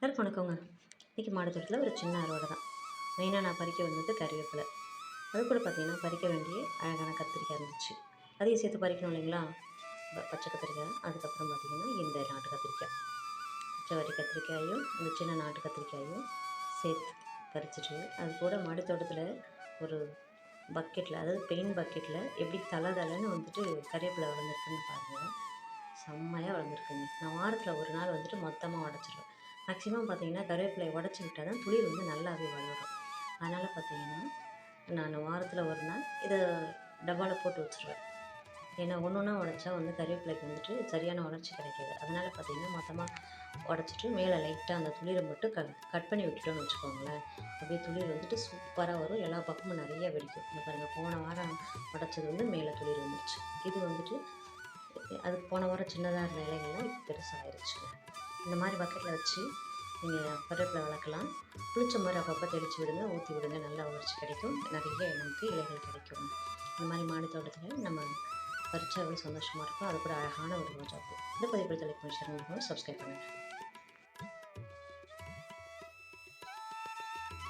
எல்லாருக்கும் வணக்கங்க. இன்றைக்கி மாடித்தோட்டத்தில் ஒரு சின்ன அறுவடை தான். மெயினாக நான் பறிக்க வந்தது கறிவேப்பிலை. அது கூட பார்த்திங்கன்னா பறிக்க வேண்டிய அழகான கத்திரிக்காய் இருந்துச்சு. அதையும் சேர்த்து பறிக்கணும் இல்லைங்களா? பச்சை கத்திரிக்காய், அதுக்கப்புறம் பார்த்திங்கன்னா இந்த நாட்டு கத்திரிக்காய், பச்சை வரி கத்திரிக்காயும் இந்த சின்ன நாட்டு கத்திரிக்காயும் சேர்த்து பறிச்சுட்டு, அது கூட மாடித்தோட்டத்தில் ஒரு பக்கெட்டில், அதாவது பெயிண்ட் பக்கெட்டில் எப்படி தலைன்னு வந்துட்டு கறிவேப்பிலை வளர்ந்துருக்குன்னு பாருங்கள். செம்மையாக வளர்ந்துருக்குங்க. நான் வாரத்தில் ஒரு நாள் வந்துட்டு மொத்தமாக உடச்சிருவேன். மேக்ஸிமம் பார்த்திங்கன்னா கருவேப்பிலையை உடச்சி விட்டால் தான் துளிர் வந்து நல்லாவே வளரும். அதனால் பார்த்திங்கன்னா நான் வாரத்தில் ஒரு நாள் இதை டப்பாவில் போட்டு வச்சுருவேன். ஏன்னா ஒன்று ஒன்றா உடச்சா வந்து கருவேப்பிலைக்கு வந்துட்டு சரியான வளர்ச்சி கிடைக்காது. அதனால் பார்த்திங்கன்னா மொத்தமாக உடச்சிட்டு மேலே லைட்டாக அந்த துளிரை மட்டும் கட் பண்ணி விட்டுட்டோம்னு வச்சுக்கோங்களேன். அப்படியே துளிர் வந்துட்டு சூப்பராக வரும். எல்லா பக்கமும் நிறைய வெடிக்கும். இந்த பாருங்கள், போன வாரம் உடச்சது வந்து மேலே துளிர் வந்துடுச்சு. இது வந்துட்டு அதுக்கு போன வாரம் சின்னதாக இருந்த இலைகள்லாம் இப்போ பெருசாகிருச்சுங்க. இந்த மாதிரி பக்கெட்டில் வச்சு நீங்கள் கருவேப்பிலை வளர்க்கலாம். புளிச்ச மாதிரி அப்பப்போ தெளித்து விடுங்க, ஊற்றி விடுங்க, நல்லா வளர்ச்சி கிடைக்கும். நிறைய நமக்கு இலைகள் கிடைக்கும். இந்த மாதிரி மாடி தோட்டத்தில் நம்ம பறிச்சா எவ்வளோ சந்தோஷமாக இருக்கும். அது கூட அழகான ஒரு ரோஜாப்பூ. இந்த பதிவு லைக் பண்ணி ஷேர் பண்ணுங்கள், சப்ஸ்கிரைப் பண்ணுங்கள்.